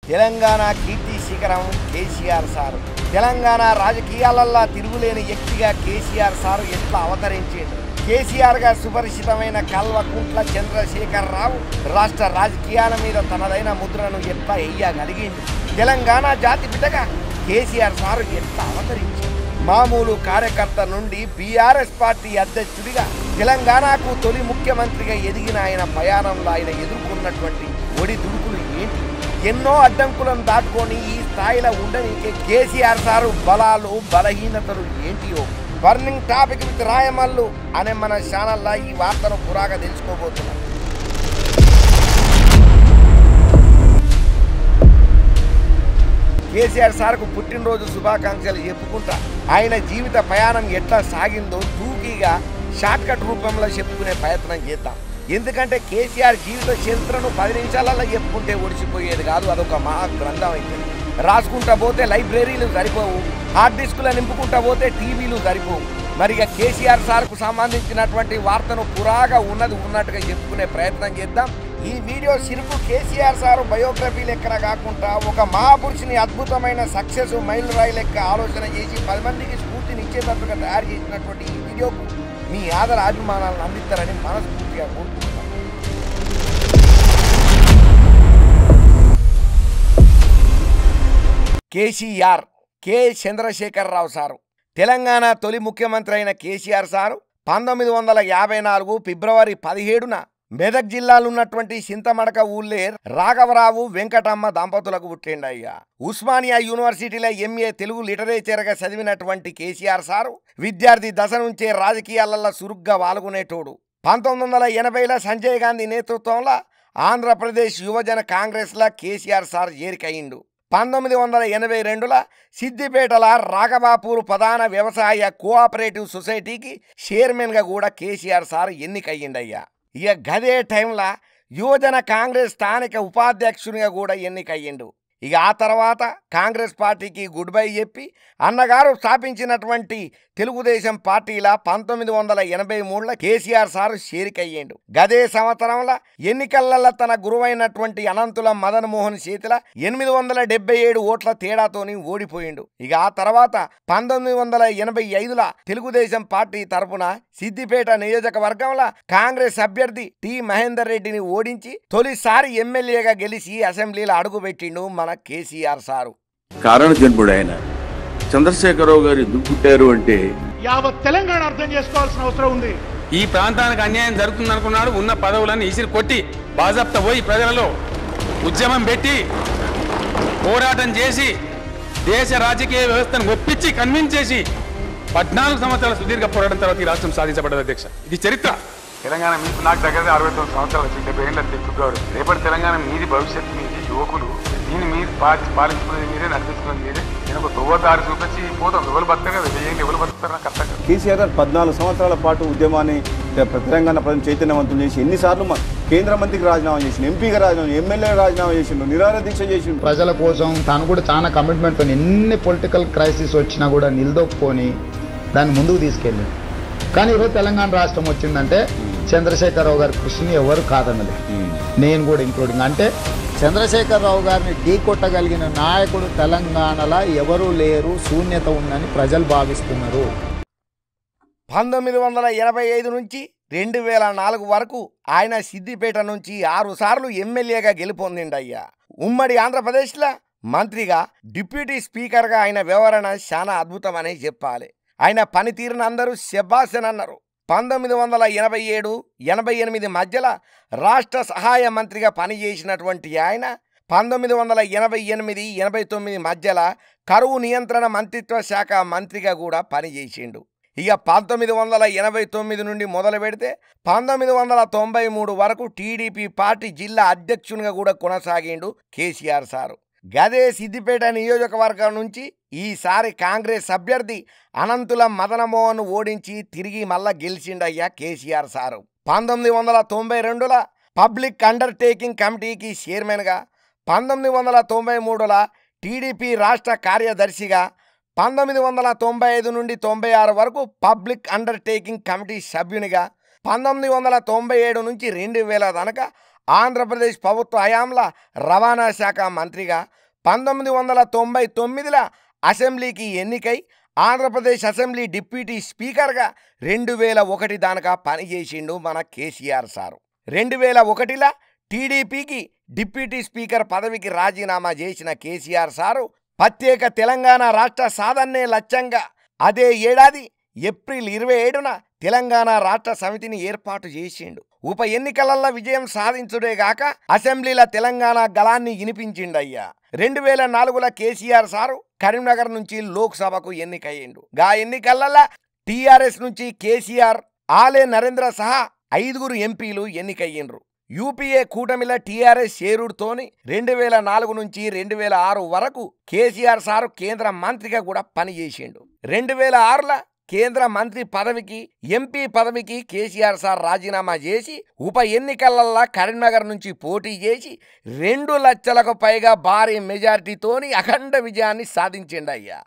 తెలంగాణ కీర్తి శిఖరం కేసీఆర్ సారు. తెలంగాణ రాజకీయాలల్లో తిరుగులేని వ్యక్తిగా కేసీఆర్ సారు ఎట్లా అవతరించాడు. కేసీఆర్గా సుపరిచితమైన కల్వకుంట్ల చంద్రశేఖరరావు రాష్ట్ర రాజకీయాల మీద తనదైన ముద్రను ఎట్లా వేయగలిగింది. తెలంగాణ జాతి బిడ్డగా కేసీఆర్ సారు ఎట్లా అవతరించాడు. మామూలు కార్యకర్త నుండి బీఆర్ఎస్ పార్టీ అధ్యక్షుడిగా తెలంగాణకు తొలి ముఖ్యమంత్రిగా ఎదిగిన ఆయన ప్రయాణంలో ఆయన ఎదుర్కొన్నటువంటి ఒడిదుడుకులు ఏంటి, ఎన్నో అడ్డంకులను దాటుకొని ఈ స్థాయిలో ఉండడానికి కేసీఆర్ సారు బలాలు బలహీనతలు ఏంటియో బర్నింగ్ టాపిక్ విత్ రాయమల్లు అనే మన ఛానల్లో ఈ వార్తను పురాగా తెలుసుకోబోతున్నాం. కేసీఆర్ సార్కు పుట్టినరోజు శుభాకాంక్షలు చెప్పుకుంటా ఆయన జీవిత ప్రయాణం ఎట్లా సాగిందో తూకీగా షార్ట్కట్ రూపంలో చెప్పుకునే ప్రయత్నం చేద్దాం. ఎందుకంటే కేసీఆర్ జీవిత చరిత్రను 10 నిమిషాలలో చెప్పుకుంటే ఒడిచిపోయేది కాదు, అదొక మహా గ్రంథం అవుతుంది. రాసుకుంటా పోతే లైబ్రరీలు సరిపోవు, హార్డ్ డిస్కులు నింపుకుంటా పోతే టీవీలు సరిపోవు. మరి ఇక కేసీఆర్ సార్కు సంబంధించినటువంటి వార్తను పురాగా ఉన్నట్టుగా చెప్పుకునే ప్రయత్నం చేద్దాం. ఈ వీడియో సిరుకు కేసీఆర్ సారు బయోగ్రఫీ లెక్కన కాకుండా ఒక మహాపురుషుని అద్భుతమైన సక్సెస్ మైలురాయి లెక్క ఆలోచన చేసి 10 మందికి స్ఫూర్తినిచ్చేటట్టుగా తయారు చేసినటువంటి ఈ వీడియోకు మీ ఆదర అభిమానాలను అందిస్తారని మనస్ఫూర్తిగా కోరుకుంటున్నాను. కేసీఆర్ కె చంద్రశేఖరరావు సారు తెలంగాణ తొలి ముఖ్యమంత్రి అయిన కేసీఆర్ సారు 1954 ఫిబ్రవరి 17న మెదక్ జిల్లాలో ఉన్నటువంటి చింతమడక ఊళ్ళే రాఘవరావు వెంకటమ్మ దంపతులకు పుట్టిండయ్యా. ఉస్మానియా యూనివర్సిటీలో ఎంఏ తెలుగు లిటరేచర్గా చదివినటువంటి కేసీఆర్ సారు విద్యార్థి దశ నుంచే రాజకీయాలలో చురుగ్గా పాల్గొనేటోడు. 1980లో సంజయ్ గాంధీ నేతృత్వంలో ఆంధ్రప్రదేశ్ యువజన కాంగ్రెస్లో కేసీఆర్ సార్ చేరికయిండు. 1982లో సిద్దిపేటల రాఘవాపూర్ ప్రధాన వ్యవసాయ కోఆపరేటివ్ సొసైటీకి చైర్మన్గా కూడా కేసీఆర్ సార్ ఎన్నికయ్యిండయ్యా. ఇక గదే టైంలో యువజన కాంగ్రెస్ స్థానిక ఉపాధ్యక్షునిగా కూడా ఎన్నికయ్యిండు. ఇక ఆ తర్వాత కాంగ్రెస్ పార్టీకి గుడ్ బై చెప్పి అన్నగారు స్థాపించినటువంటి తెలుగుదేశం పార్టీల 1983లో కేసీఆర్ సార్ చేరికయ్యిండు. గదే సంవత్సరంలో ఎన్నికలలో తన గురువైనటువంటి అనంతుల మదన్ మోహన్ చేతిల 877 ఓట్ల తేడాతోని ఓడిపోయిండు. ఇక ఆ తర్వాత 1985లో తెలుగుదేశం పార్టీ తరఫున సిద్దిపేట నియోజకవర్గంలో కాంగ్రెస్ అభ్యర్థి టి మహేందర్ రెడ్డిని ఓడించి తొలిసారి ఎమ్మెల్యేగా గెలిచి అసెంబ్లీలో అడుగుపెట్టిండు మన కేసీఆర్ సారు. కారణ జన్ముడు ఆయన చంద్రశేఖరరావు గారు ఎందుకు పుట్టారు అంటే యావత్ తెలంగాణ అర్థం చేసుకోవాల్సిన అవసరం ఉంది. ఈ ప్రాంతానికి అన్యాయం జరుగుతుంది అనుకున్నాడు. ఉన్న పదవులన్నీ ఇసిరి కొట్టి బాజాప్తా పోయి ప్రజలలో ఉద్యమం పెట్టి పోరాటం చేసి దేశ రాజకీయ వ్యవస్థను ఒప్పించి కన్విన్స్ చేసి 14 సంవత్సరాల సుదీర్ఘ పోరాటం తర్వాత ఈ రాష్ట్రం సాధించబడ్డది అధ్యక్ష. ఇది చరిత్ర. తెలంగాణ మీకు నాకు దగ్గర 69 సంవత్సరాలు వచ్చి 70 ఏళ్ళ అధ్యక్షుడు. రేపటి తెలంగాణ మీది, భవిష్యత్తు మీది, యువకులు దీన్ని మీరు పాలించుకునేది మీరే, నడిపించుకునేది మీరే. నేను ఒక తొవ్వదారి చూపించి పోతాం. ఎవరు బతారు కదా, వెయ్యి ఎవరు బతుకుతారు నాకు అర్థం కాదు. కేసీఆర్ గారు 14 సంవత్సరాల పాటు ఉద్యమాన్ని తెలంగాణ ప్రజలు చైతన్యవంతం చేసి ఎన్నిసార్లు కేంద్ర మంత్రికి రాజీనామా చేసిండు, ఎంపీగా రాజీనామా, ఎమ్మెల్యే రాజీనామా చేసిండు, నిరాహార దీక్ష చేసిండు. ప్రజల కోసం తాను కూడా చాలా కమిట్మెంట్, ఎన్ని పొలిటికల్ క్రైసిస్ వచ్చినా కూడా నిలదొక్కుని దాన్ని ముందుకు తీసుకెళ్ళాడు. కానీ ఈరోజు తెలంగాణ రాష్ట్రం వచ్చిందంటే చంద్రశేఖరరావు గారి కృషిని ఎవరు కాదన్నది, నేను కూడా ఇంక్లూడింగ్. అంటే చంద్రశేఖరరావు గారిని ఢీకొట్టగలిగిన నాయకుడు తెలంగాణలో ఎవరూ లేరు, శూన్యత ఉందని ప్రజలు భావిస్తున్నారు. 1985 నుంచి 2004 వరకు ఆయన సిద్దిపేట నుంచి 6 సార్లు ఎమ్మెల్యేగా గెలుపొందిండయ్యా. ఉమ్మడి ఆంధ్రప్రదేశ్లో మంత్రిగా, డిప్యూటీ స్పీకర్గా ఆయన వివరణ చాలా అద్భుతమని చెప్పాలి. ఆయన పనితీరును అందరూ శబాసన్ అన్నారు. 1987-88 మధ్యలో రాష్ట్ర సహాయ మంత్రిగా పనిచేసినటువంటి ఆయన 1988-89 మధ్యలో కరువు నియంత్రణ మంత్రిత్వ శాఖ మంత్రిగా కూడా పనిచేసిండు. ఇక 1989 నుండి మొదలు పెడితే 1993 వరకు టీడీపీ పార్టీ జిల్లా అధ్యక్షునిగా కూడా కొనసాగిండు కేసీఆర్ సారు. గదే సిద్దిపేట నియోజకవర్గం నుంచి ఈసారి కాంగ్రెస్ అభ్యర్థి అనంతుల మదనమోహన్ ఓడించి తిరిగి మళ్ళా గెలిచిండయ్యా కేసీఆర్ సారు. 1992లో పబ్లిక్ అండర్టేకింగ్ కమిటీకి చైర్మన్గా, 1993లో టీడీపీ రాష్ట్ర కార్యదర్శిగా, 1995 నుండి 96 వరకు పబ్లిక్ అండర్టేకింగ్ కమిటీ సభ్యునిగా, 1997 నుంచి 2000 దాకా ఆంధ్రప్రదేశ్ ప్రభుత్వ హయాంలో రవాణా శాఖ మంత్రిగా 1999లో అసెంబ్లీకి ఎన్నికై ఆంధ్రప్రదేశ్ అసెంబ్లీ డిప్యూటీ స్పీకర్గా 2001 దాకా పనిచేసిండు మన కేసీఆర్ సారు. 2001లో టీడీపీకి డిప్యూటీ స్పీకర్ పదవికి రాజీనామా చేసిన కేసీఆర్ సారు ప్రత్యేక తెలంగాణ రాష్ట్ర సాధనే లక్ష్యంగా అదే ఏడాది ఏప్రిల్ 27న తెలంగాణ రాష్ట్ర సమితిని ఏర్పాటు చేసిండు. ఉప ఎన్నికలలో విజయం సాధించుడేగాక అసెంబ్లీల తెలంగాణ గళాన్ని వినిపించిండయ్యా. 2004లో కేసీఆర్ సారు కరీంనగర్ నుంచి లోక్సభకు ఎన్నికయ్యిండు. గా ఎన్నికలలో టీఆర్ఎస్ నుంచి కేసీఆర్, ఆలే నరేంద్ర సహా 5 ఎంపీలు ఎన్నికయ్యిండ్రు. యూపీఏ కూటమిల టీఆర్ఎస్ చేరుడుతోని 2004 నుంచి 2006 వరకు కేసీఆర్ సారు కేంద్ర మంత్రిగా కూడా పనిచేసిండు. 2006లో కేంద్ర మంత్రి పదవికి, ఎంపీ పదవికి కేసీఆర్ సార్ రాజీనామా చేసి ఉప ఎన్నికలల్లో కరీంనగర్ నుంచి పోటీ చేసి 2 లక్షలకు పైగా భారీ మెజారిటీతోని అఖండ విజయాన్ని సాధించిండయ్యా.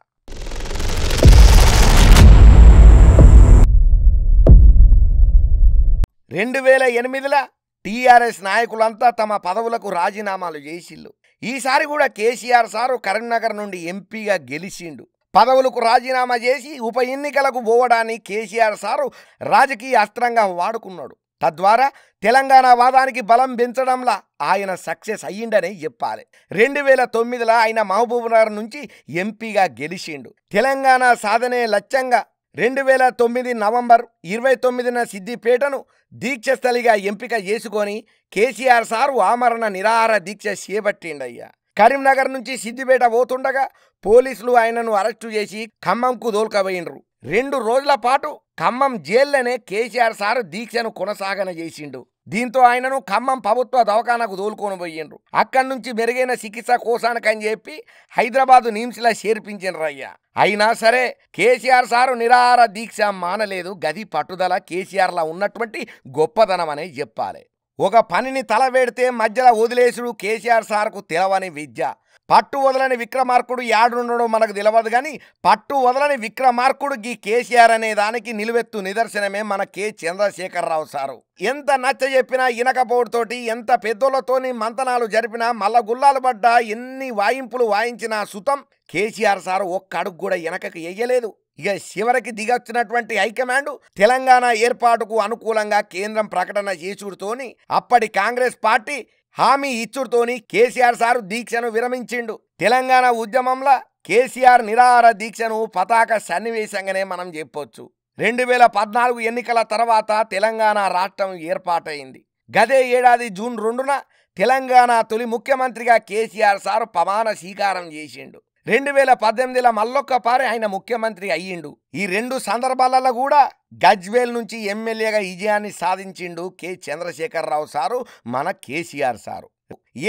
2008లో టీఆర్ఎస్ నాయకులంతా తమ పదవులకు రాజీనామాలు చేసిళ్ళు. ఈసారి కూడా కేసీఆర్ సారు కరీంనగర్ నుండి ఎంపీగా గెలిచిండు. పదవులకు రాజీనామా చేసి ఉప ఎన్నికలకు పోవడాన్ని కేసీఆర్ సారు రాజకీయ అస్త్రంగా వాడుకున్నాడు. తద్వారా తెలంగాణ వాదానికి బలం పెంచడంలా ఆయన సక్సెస్ అయ్యిండనే చెప్పాలి. 2009లో ఆయన మహబూబ్నగర్ నుంచి ఎంపీగా గెలిచిండు. తెలంగాణ సాధనే లక్ష్యంగా 2009 నవంబర్ 29న సిద్దిపేటను దీక్షస్థలిగా ఎంపిక చేసుకొని కేసీఆర్ సారు ఆమరణ నిరాహార దీక్ష చేపట్టిండయ్యా. కరీంనగర్ నుంచి సిద్దిపేట పోతుండగా పోలీసులు ఆయనను అరెస్టు చేసి ఖమ్మంకు దోల్కపోయిండ్రు. 2 రోజుల పాటు ఖమ్మం జైల్లోనే కేసీఆర్ సారు దీక్షను కొనసాగన చేసిండు. దీంతో ఆయనను ఖమ్మం ప్రభుత్వ దవాఖానకు దోలుకొని పోయిండ్రు. అక్కడి నుంచి మెరుగైన చికిత్స కోసానికని చెప్పి హైదరాబాదు నిమ్స్లో చేర్పించిండ్రయ్యా. అయినా సరే కేసీఆర్ సారు నిరాహార దీక్ష మానలేదు. గది పట్టుదల కేసీఆర్లా ఉన్నటువంటి గొప్పదనం అనే చెప్పాలి. ఒక పనిని తలవేడితే మధ్యలో వదిలేసుడు కేసీఆర్ సార్కు తెలవని విద్య. పట్టు వదలని విక్రమార్కుడు యాడుండడం మనకు తెలియదు కానీ పట్టు వదలని విక్రమార్కుడు ఈ కేసీఆర్ అనే దానికి నిలువెత్తు నిదర్శనమే మన కె చంద్రశేఖరరావు సారు. ఎంత నచ్చ చెప్పినా ఇనకపోటుతోటి, ఎంత పెద్దోళ్లతోని మంతనాలు జరిపినా, మల్ల గుల్లాలు పడ్డా, ఎన్ని వాయింపులు వాయించినా సుతం కేసీఆర్ సారు ఒక్క అడుగు కూడా వెనకకు వేయలేదు. ఇక చివరికి దిగొచ్చినటువంటి హైకమాండ్ తెలంగాణ ఏర్పాటుకు అనుకూలంగా కేంద్రం ప్రకటన చేసుడుతోని అప్పటి కాంగ్రెస్ పార్టీ హామీ ఇచ్చుడుతోని కేసీఆర్ సారు దీక్షను విరమించిండు. తెలంగాణ ఉద్యమంలో కేసీఆర్ నిరాహార దీక్షను పతాక సన్నివేశంగానే మనం చెప్పొచ్చు. 2014 ఎన్నికల తర్వాత తెలంగాణ రాష్ట్రం ఏర్పాటైంది. గదే ఏడాది జూన్ 2న తెలంగాణ తొలి ముఖ్యమంత్రిగా కేసీఆర్ సారు ప్రమాణ స్వీకారం చేసిండు. 2018లో మళ్ళొక్కపారి ఆయన ముఖ్యమంత్రి అయ్యిండు. ఈ 2 సందర్భాలలో కూడా గజ్వేల్ నుంచి ఎమ్మెల్యేగా విజయాన్ని సాధించిండు కె చంద్రశేఖరరావు సారు మన కేసీఆర్ సారు.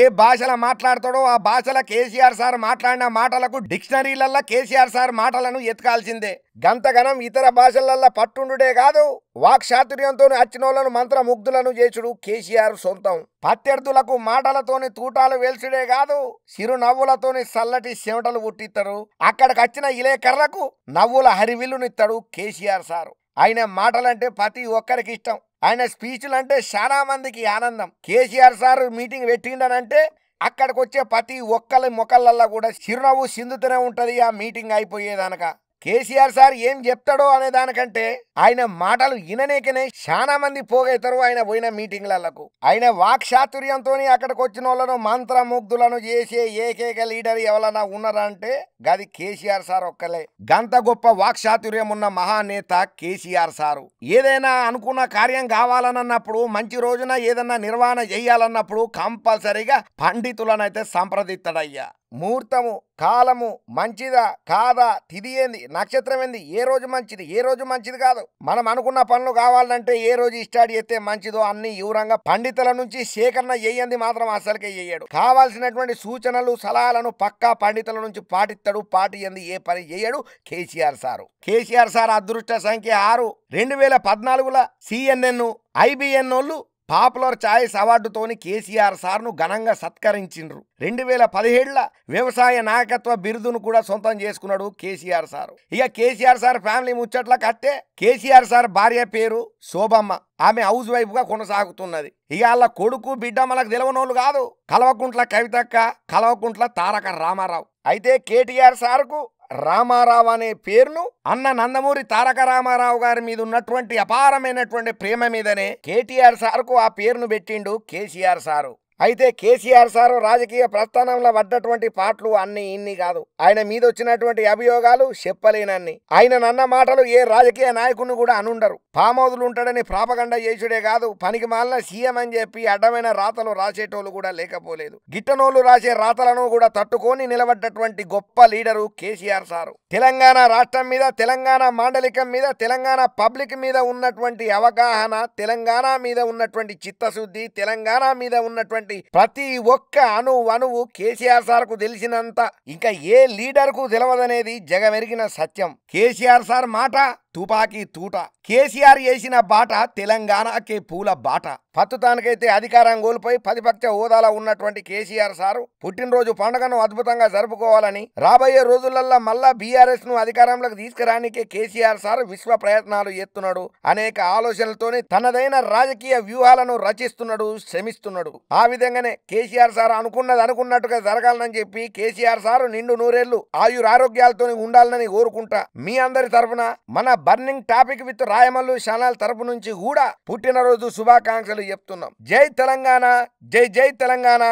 ఏ భాషలో మాట్లాడతాడో ఆ భాషల కేసీఆర్ సార్ మాట్లాడిన మాటలకు డిక్షనరీలల్లో కేసీఆర్ సార్ మాటలను ఎత్తుకాల్సిందే. గంతగనం ఇతర భాషలల్లో పట్టుండుడే కాదు, వాక్చాతుర్యంతో అచ్చినోళ్లను మంత్రముగ్ధులను చేసుడు కేసీఆర్ సొంతం. ప్రత్యర్థులకు మాటలతోని తూటాలు వేల్చుడే కాదు, చిరు నవ్వులతోని చల్లటి చెమటలు పుట్టిస్తారు. అక్కడికి వచ్చిన ఇలేకర్లకు నవ్వుల హరివిల్లునిస్తాడు కేసీఆర్ సారు. ఆయన మాటలంటే ప్రతి ఒక్కరికి ఇష్టం. ఆయన స్పీచ్లు అంటే చాలా మందికి ఆనందం. కేసీఆర్ సార్ మీటింగ్ పెట్టిండనంటే అక్కడికి వచ్చే ప్రతి ఒక్కరి మొక్కలల్లో కూడా చిరునవ్వు సిందుతూనే ఉంటుంది ఆ మీటింగ్ అయిపోయేదానక. కేసీఆర్ సార్ ఏం చెప్తాడో అనే దానికంటే ఆయన మాటలు విననేకనే చాలా మంది పోగైతారు ఆయన పోయిన మీటింగ్లకు. ఆయన వాక్చాతుర్యంతో అక్కడికి వచ్చిన వాళ్ళను మంత్రముగ్ధులను చేసే ఏకైక లీడర్ ఎవరన్నా ఉన్నారంటే గది కేసీఆర్ సార్ ఒక్కలే. గంత గొప్ప వాక్చాతుర్యం ఉన్న మహానేత కేసీఆర్ సారు. ఏదైనా అనుకున్న కార్యం కావాలన్నప్పుడు, మంచి రోజున ఏదన్నా నిర్వహణ చేయాలన్నప్పుడు కంపల్సరీగా పండితులనైతే సంప్రదిస్తాడయ్యా. ముహూర్తము, కాలము మంచిదా కాదా, తిథి ఏంది, నక్షత్రం ఏంది, ఏ రోజు మంచిది ఏ రోజు మంచిది కాదు, మనం అనుకున్న పనులు కావాలంటే ఏ రోజు స్టార్ట్ చేస్తే మంచిదో అన్ని వివరంగా పండితుల నుంచి సేకరణ చేయంది మాత్రం అసలుకే చేయడు. కావాల్సినటువంటి సూచనలు సలహాలను పక్కా పండితుల నుంచి పాటిస్తాడు. పాటియంది ఏ పని చేయడు కేసీఆర్ సారు. కేసీఆర్ సార్ అదృష్ట సంఖ్య 6. 2014లో CNN, IBN వాళ్ళు పాపులర్ చాయిస్ అవార్డుతోని కేసీఆర్ సార్ను ఘనంగా సత్కరించిండ్రు. 2017 వ్యవసాయ నాయకత్వ బిరుదును కూడా సొంతం చేసుకున్నాడు కేసీఆర్ సార్. ఇక కేసీఆర్ సార్ ఫ్యామిలీ ముచ్చట్ల కట్టే కేసీఆర్ సార్ భార్య పేరు శోభమ్మ. ఆమె హౌస్ వైఫ్ గా కొనసాగుతున్నది. ఇక వాళ్ళ కొడుకు బిడ్డ మనకు తెలవనోళ్ళు కాదు. కల్వకుంట్ల కవితక్క, కల్వకుంట్ల తారక రామారావు. అయితే కేటీఆర్ సార్కు రామారావు అనే పేరును అన్న నందమూరి తారక రామారావు గారి మీద ఉన్నటువంటి అపారమైనటువంటి ప్రేమ మీదనే కేటీఆర్ సార్కు ఆ పేరును పెట్టిండు కేసీఆర్ సారు. అయితే కేసీఆర్ సారు రాజకీయ ప్రస్థానంలో పడ్డటువంటి పాటలు అన్ని ఇన్ని కాదు. ఆయన మీద వచ్చినటువంటి అభియోగాలు చెప్పలేనన్ని. ఆయన నన్న మాటలు ఏ రాజకీయ నాయకుని కూడా అనుండరు. పామోదులు ఉంటాడని ప్రాపగండ చేసుడే కాదు, పనికి మాలిన సీఎం అని చెప్పి అడ్డమైన రాతలు రాసేటోళ్ళు కూడా లేకపోలేదు. గిట్టనోళ్ళు రాసే రాతలను కూడా తట్టుకొని నిలబడ్డటువంటి గొప్ప లీడరు కేసీఆర్ సారు. తెలంగాణ రాష్ట్రం మీద, తెలంగాణ మాండలికం మీద, తెలంగాణ పబ్లిక్ మీద ఉన్నటువంటి అవగాహన, తెలంగాణ మీద ఉన్నటువంటి చిత్తశుద్ధి, తెలంగాణ మీద ఉన్నటువంటి ప్రతి ఒక్క అణువు కేసీఆర్ సార్ కు తెలిసినంత ఇంకా ఏ లీడర్ కు తెలియదనేది జగమెరిగిన సత్యం. కేసీఆర్ సార్ మాట తుపాకీ తూట. కేసీఆర్ చేసిన బాట తెలంగాణకే పూల బాట. ప్రస్తుతానికైతే అధికారం కోల్పోయి ప్రతిపక్ష హోదాలో ఉన్నటువంటి కేసీఆర్ సారు పుట్టినరోజు పండుగను అద్భుతంగా జరుపుకోవాలని, రాబోయే రోజులల్లో మళ్ళా బీఆర్ఎస్ ను అధికారంలోకి తీసుకురానికే కేసీఆర్ సార్ విశ్వ ప్రయత్నాలు చేస్తున్నాడు. అనేక ఆలోచనలతోనే తనదైన రాజకీయ వ్యూహాలను రచిస్తున్నాడు, శ్రమిస్తున్నాడు. ఆ విధంగానే కేసీఆర్ సార్ అనుకున్నది అనుకున్నట్టుగా జరగాలని చెప్పి కేసీఆర్ సారు నిండు నూరేళ్లు ఆయురారోగ్యాలతో ఉండాలని కోరుకుంటా మీ అందరి తరఫున మన burning topic with Rayamallu channel తరపు నుంచి కూడా పుట్టినరోజు శుభాకాంక్షలు చెప్తున్నాం. జై తెలంగాణ, జై జై తెలంగాణ,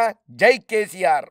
జై కేసీఆర్.